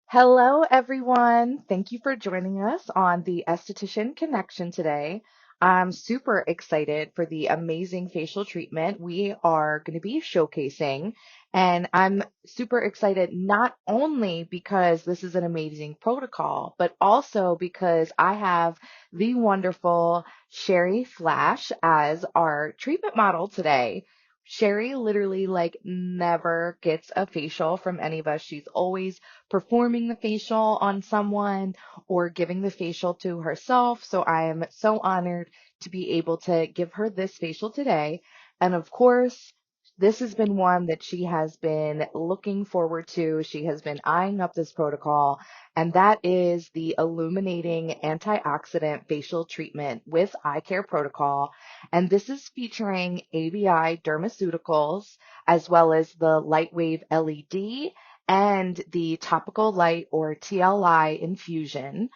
Hello, everyone. Thank you for joining us on the Esthetician Connection today. I'm super excited for the amazing facial treatment we are going to be showcasing. And I'm super excited not only because this is an amazing protocol, but also because I have the wonderful Sheri Flasch as our treatment model today. Sheri literally never gets a facial from any of us. She's always performing the facial on someone or giving the facial to herself. So I am so honored to be able to give her this facial today. And of course, this has been one that she has been looking forward to. She has been eyeing up this protocol, and that is the Illuminating Antioxidant Facial Treatment with Eye Care Protocol. And this is featuring ABI Dermaceuticals as well as the Lightwave LED and the topical light or TLI infusion.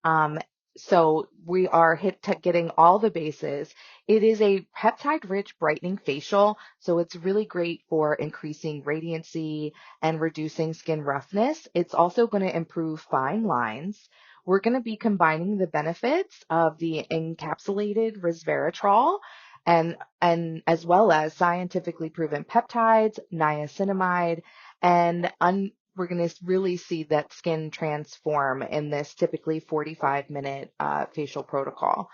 Um, so we are getting all the bases. It is a peptide-rich brightening facial, so it's really great for increasing radiancy and reducing skin roughness. It's also going to improve fine lines. We're going to be combining the benefits of the encapsulated resveratrol and as well as scientifically proven peptides, niacinamide, and we're going to really see that skin transform in this typically 45-minute facial protocol.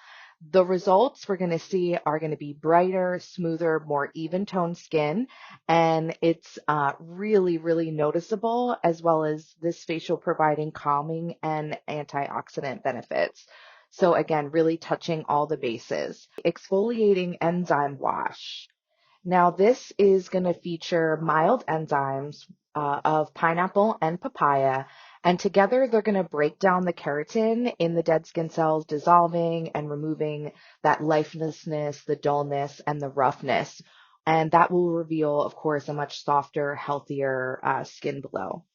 The results we're going to see are going to be brighter, smoother, more even toned skin, and it's really, really noticeable, as well as this facial providing calming and antioxidant benefits. So again, really touching all the bases. Exfoliating enzyme wash. Now, this is going to feature mild enzymes of pineapple and papaya, and together they're going to break down the keratin in the dead skin cells, dissolving and removing that lifelessness, the dullness, and the roughness. And that will reveal, of course, a much softer, healthier skin glow.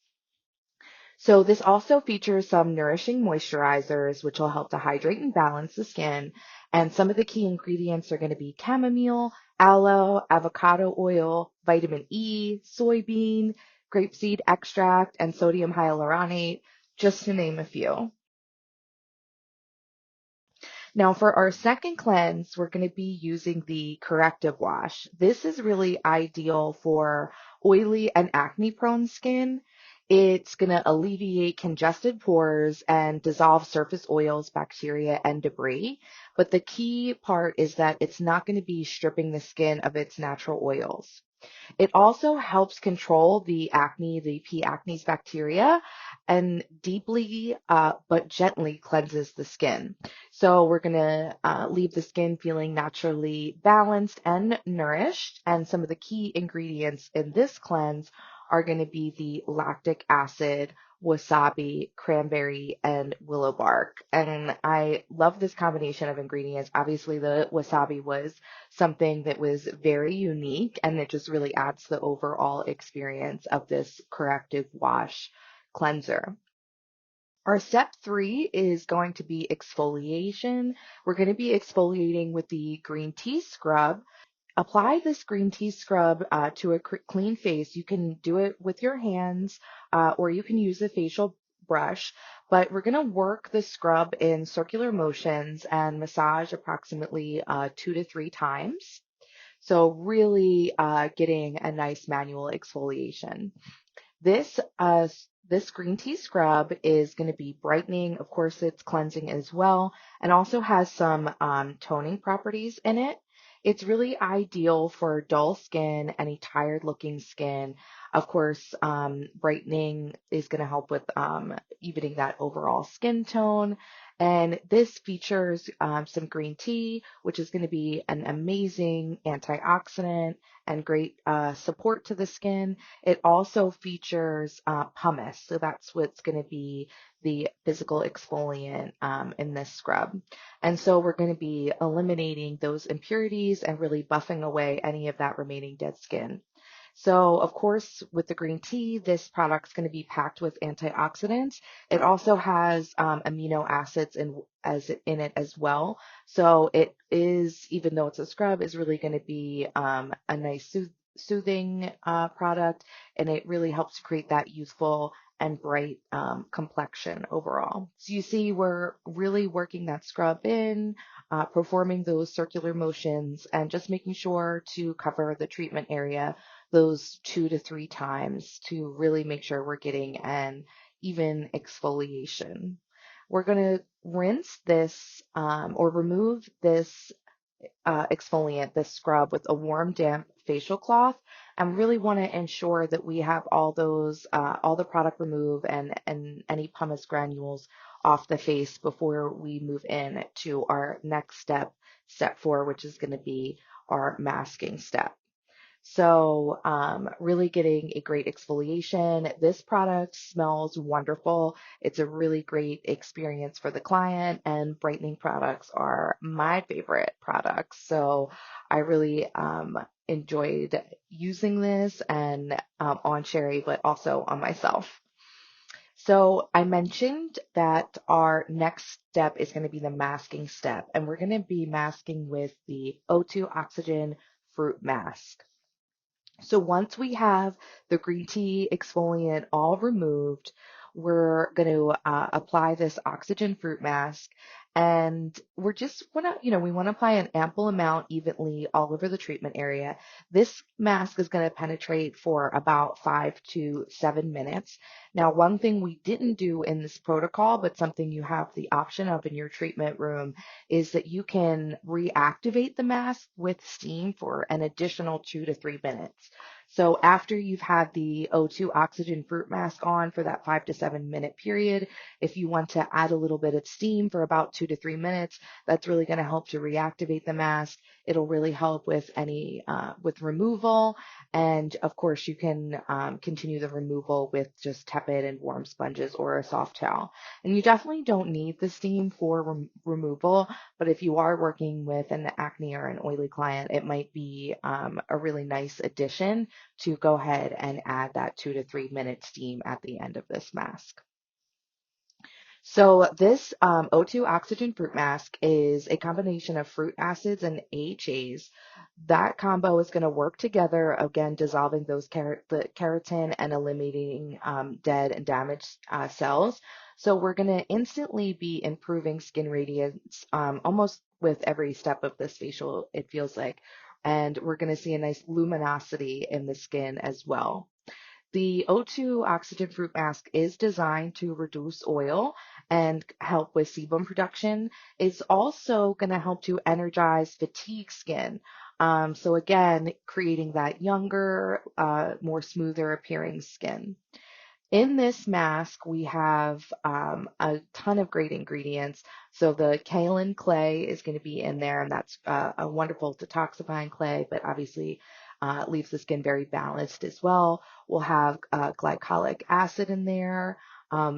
So this also features some nourishing moisturizers, which will help to hydrate and balance the skin. And some of the key ingredients are going to be chamomile, aloe, avocado oil, vitamin E, soybean, grapeseed extract, and sodium hyaluronate, just to name a few. Now, for our second cleanse, we're going to be using the Corrective wash. This is really ideal for oily and acne prone skin. It's going to alleviate congested pores and dissolve surface oils, bacteria, and debris. But the key part is that it's not going to be stripping the skin of its natural oils. It also helps control the acne, the P. acnes bacteria, and deeply but gently cleanses the skin. So we're going to leave the skin feeling naturally balanced and nourished. And some of the key ingredients in this cleanse are going to be the lactic acid, wasabi, cranberry, and willow bark. And I love this combination of ingredients. Obviously, the wasabi was something that was very unique, and it just really adds the overall experience of this corrective wash cleanser. Our step three is going to be exfoliation. We're going to be exfoliating with the green tea scrub. Apply this green tea scrub to a clean face. You can do it with your hands or you can use a facial brush, but we're going to work the scrub in circular motions and massage approximately 2 to 3 times. So really getting a nice manual exfoliation. This green tea scrub is going to be brightening. Of course, it's cleansing as well, and also has some toning properties in it. It's really ideal for dull skin, any tired looking skin. Of course, brightening is going to help with evening that overall skin tone. And this features some green tea, which is going to be an amazing antioxidant and great support to the skin. It also features pumice, so that's what's going to be the physical exfoliant in this scrub. And so we're going to be eliminating those impurities and really buffing away any of that remaining dead skin. So, of course, with the green tea, this product's going to be packed with antioxidants. It also has amino acids in it as well. So it is, even though it's a scrub, is really going to be a nice soothing product, and it really helps create that youthful and bright complexion overall. So you see, we're really working that scrub in, performing those circular motions, and just making sure to cover the treatment area those 2 to 3 times to really make sure we're getting an even exfoliation. We're going to rinse this or remove this exfoliant, this scrub, with a warm, damp facial cloth, and really want to ensure that we have all the product removed and any pumice granules off the face before we move in to our next step, step 4, which is going to be our masking step. So, really getting a great exfoliation. This product smells wonderful. It's a really great experience for the client, and brightening products are my favorite products. So, I really enjoyed using this and on Sheri, but also on myself. So, I mentioned that our next step is going to be the masking step, and we're going to be masking with the O2 Oxygen Fruit Mask. So once we have the green tea exfoliant all removed, we're going to apply this oxygen fruit mask. And we're just want to, we want to apply an ample amount evenly all over the treatment area. This mask is going to penetrate for about 5 to 7 minutes. Now, one thing we didn't do in this protocol, but something you have the option of in your treatment room, is that you can reactivate the mask with steam for an additional 2 to 3 minutes. So after you've had the O2 oxygen fruit mask on for that 5 to 7 minute period, if you want to add a little bit of steam for about 2 to 3 minutes, that's really going to help to reactivate the mask. It'll really help with with removal. And of course, you can continue the removal with just tepid and warm sponges or a soft towel. And you definitely don't need the steam for removal, but if you are working with an acne or an oily client, it might be a really nice addition to go ahead and add that 2 to 3 minute steam at the end of this mask. So this O2 Oxygen Fruit Mask is a combination of fruit acids and AHAs. That combo is going to work together, again, dissolving the keratin and eliminating dead and damaged cells. So we're going to instantly be improving skin radiance almost with every step of this facial, it feels like. And we're going to see a nice luminosity in the skin as well. The O2 Oxygen Fruit Mask is designed to reduce oil and help with sebum production. It's also going to help to energize fatigue skin. So again, creating that younger, more smoother appearing skin. In this mask, we have a ton of great ingredients. So the kaolin clay is going to be in there, and that's a wonderful detoxifying clay, but obviously leaves the skin very balanced as well. We'll have glycolic acid in there.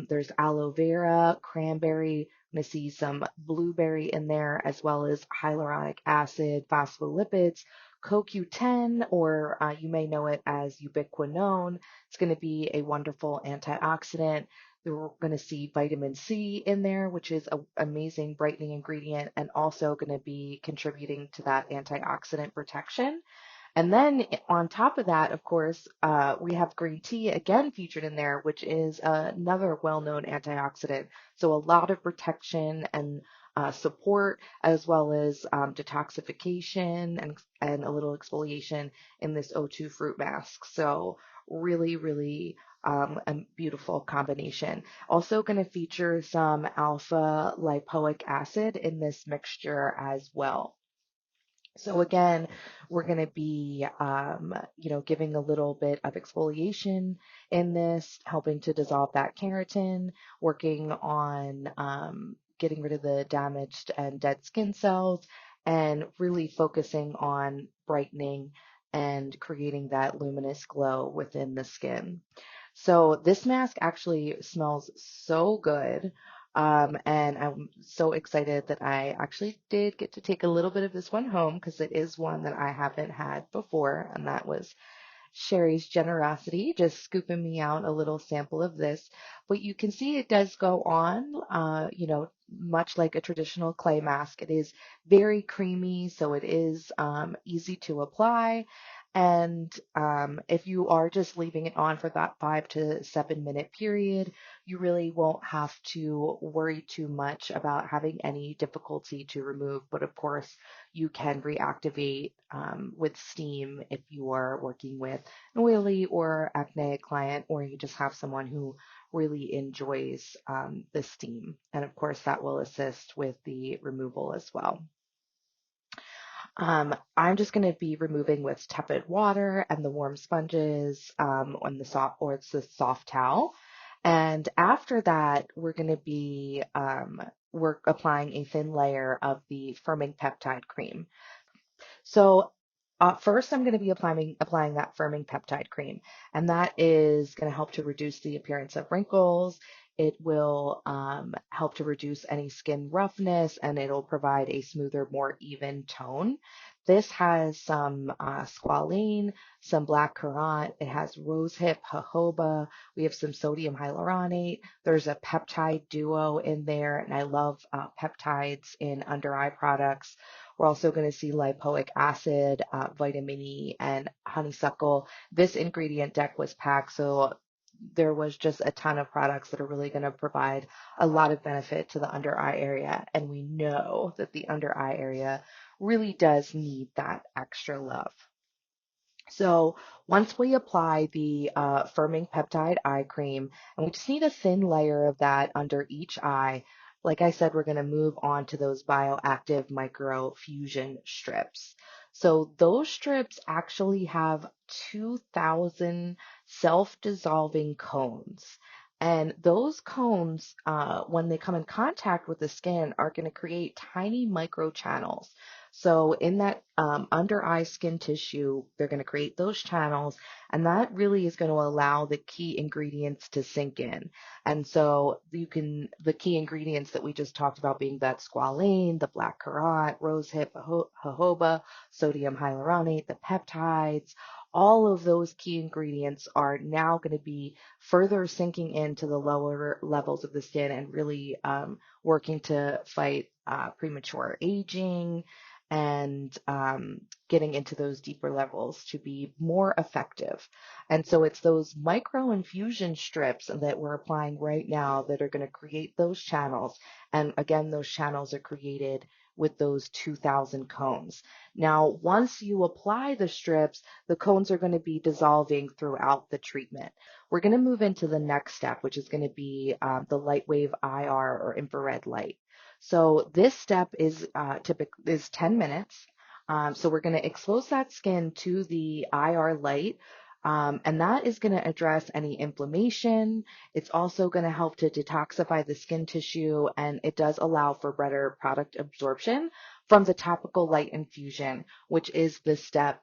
There's aloe vera, cranberry. I'm going to see some blueberry in there, as well as hyaluronic acid, phospholipids, CoQ10, or you may know it as ubiquinone. It's going to be a wonderful antioxidant. We're going to see vitamin C in there, which is an amazing brightening ingredient and also going to be contributing to that antioxidant protection. And then on top of that, of course, we have green tea again featured in there, which is another well-known antioxidant. So a lot of protection and support, as well as detoxification and a little exfoliation in this O2 fruit mask. So really, really a beautiful combination. Also going to feature some alpha lipoic acid in this mixture as well. So again, we're going to be, giving a little bit of exfoliation in this, helping to dissolve that keratin, working on getting rid of the damaged and dead skin cells, and really focusing on brightening and creating that luminous glow within the skin. So this mask actually smells so good. And I'm so excited that I actually did get to take a little bit of this one home because it is one that I haven't had before. And that was Sheri's generosity, just scooping me out a little sample of this. But you can see it does go on, much like a traditional clay mask. It is very creamy, so it is easy to apply. And if you are just leaving it on for that 5 to 7 minute period, you really won't have to worry too much about having any difficulty to remove. But of course, you can reactivate with steam if you are working with an oily or acne client, or you just have someone who really enjoys the steam. And of course, that will assist with the removal as well. I'm just going to be removing with tepid water and the warm sponges on the soft or it's the soft towel. And after that, we're applying a thin layer of the firming peptide cream. So first, I'm going to be applying that firming peptide cream, and that is going to help to reduce the appearance of wrinkles. It will help to reduce any skin roughness, and it'll provide a smoother, more even tone. This has some squalane, some black currant. It has rosehip, jojoba. We have some sodium hyaluronate. There's a peptide duo in there, and I love peptides in under eye products. We're also going to see lipoic acid, vitamin E, and honeysuckle. This ingredient deck was packed, so there was just a ton of products that are really going to provide a lot of benefit to the under eye area. And we know that the under eye area really does need that extra love. So once we apply the firming peptide eye cream, and we just need a thin layer of that under each eye, like I said, we're going to move on to those bioactive microfusion strips. So those strips actually have 2,000 self-dissolving cones. And those cones, when they come in contact with the skin, are going to create tiny microchannels. So in that under eye skin tissue, they're going to create those channels, and that really is going to allow the key ingredients to sink in. And so the key ingredients that we just talked about being that squalane, the black currant, rosehip, jojoba, sodium hyaluronate, the peptides, all of those key ingredients are now going to be further sinking into the lower levels of the skin and really working to fight premature aging and getting into those deeper levels to be more effective. And so it's those micro infusion strips that we're applying right now that are going to create those channels. And again, those channels are created with those 2,000 cones. Now, once you apply the strips, the cones are going to be dissolving throughout the treatment. We're going to move into the next step, which is going to be the Lightwave IR or infrared light. So this step is typically is 10 minutes. So we're going to expose that skin to the IR light, and that is going to address any inflammation. It's also going to help to detoxify the skin tissue, and it does allow for better product absorption from the topical light infusion, which is the step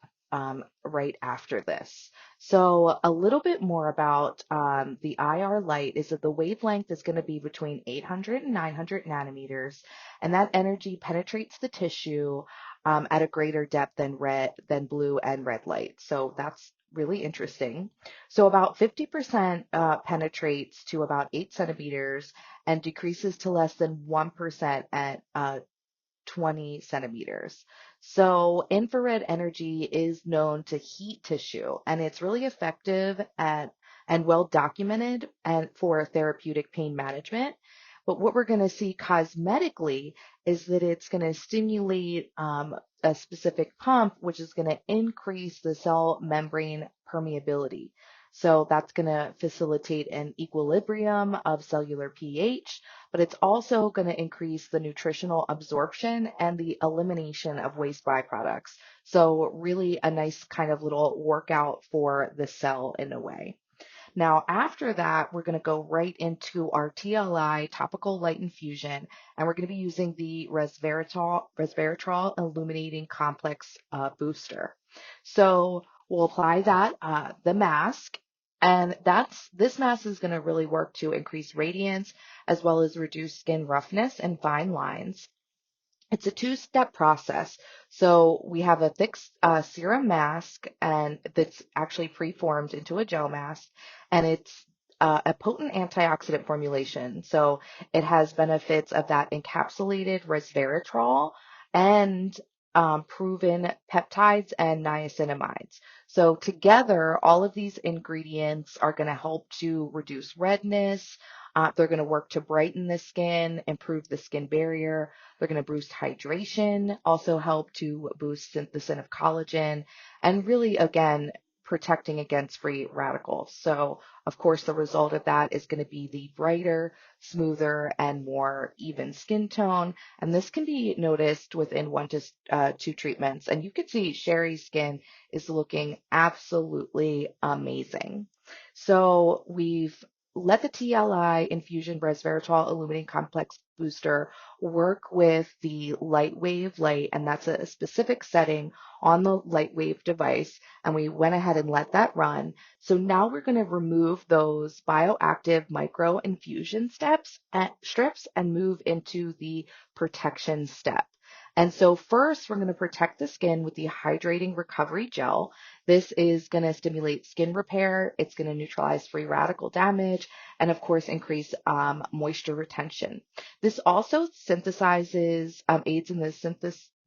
right after this. So a little bit more about the IR light is that the wavelength is going to be between 800 and 900 nanometers, and that energy penetrates the tissue at a greater depth than blue and red light. So that's really interesting. So about 50% penetrates to about 8 centimeters and decreases to less than 1% at 20 centimeters. So infrared energy is known to heat tissue, and it's really effective at and well documented and for therapeutic pain management. But what we're going to see cosmetically is that it's going to stimulate a specific pump, which is going to increase the cell membrane permeability. So that's going to facilitate an equilibrium of cellular pH, but it's also going to increase the nutritional absorption and the elimination of waste byproducts. So really a nice kind of little workout for the cell in a way. Now, after that, we're going to go right into our TLI topical light infusion, and we're going to be using the resveratrol illuminating complex booster. So we'll apply that, the mask, and this mask is going to really work to increase radiance as well as reduce skin roughness and fine lines. It's a two-step process. So we have a thick serum mask, and that's actually preformed into a gel mask, and it's a potent antioxidant formulation. So it has benefits of that encapsulated resveratrol and proven peptides and niacinamides. So together, all of these ingredients are going to help to reduce redness. They're going to work to brighten the skin, improve the skin barrier. They're going to boost hydration, also help to boost synthesis of collagen, and really, again, protecting against free radicals. So, of course, the result of that is going to be the brighter, smoother, and more even skin tone. And this can be noticed within 1 to 2 treatments. And you can see Sheri's skin is looking absolutely amazing. So we've let the TLI Infusion Resveratrol Illuminating Complex Booster work with the Lightwave light, and that's a specific setting on the Lightwave device. And we went ahead and let that run. So now we're going to remove those bioactive micro infusion strips and move into the protection step. And so first, we're going to protect the skin with the hydrating recovery gel. This is going to stimulate skin repair. It's going to neutralize free radical damage and, of course, increase moisture retention. This also aids in the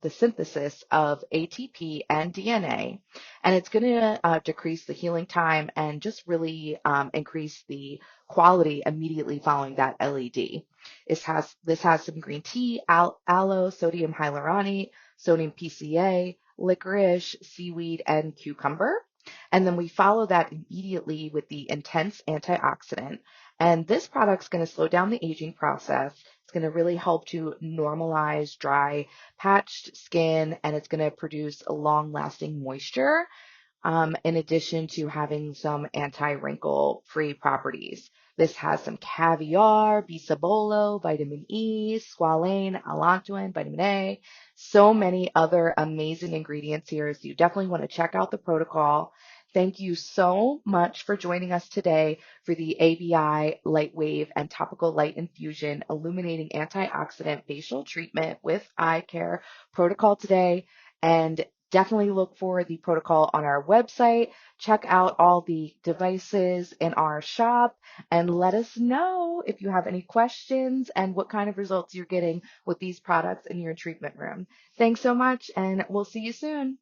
synthesis of ATP and DNA, and it's going to decrease the healing time and just really increase the quality immediately following that LED. This has some green tea, aloe, sodium hyaluronate, sodium PCA, licorice, seaweed, and cucumber. And then we follow that immediately with the intense antioxidant. And this product's going to slow down the aging process. It's going to really help to normalize dry, patched skin, and it's going to produce a long-lasting moisture in addition to having some anti-wrinkle free properties. This has some caviar, bisabolol, vitamin E, squalane, allantoin, vitamin A, so many other amazing ingredients here. So you definitely want to check out the protocol. Thank you so much for joining us today for the ABI Light Wave and Topical Light Infusion Illuminating Antioxidant Facial Treatment with Eye Care protocol today. And definitely look for the protocol on our website. Check out all the devices in our shop and let us know if you have any questions and what kind of results you're getting with these products in your treatment room. Thanks so much, and we'll see you soon.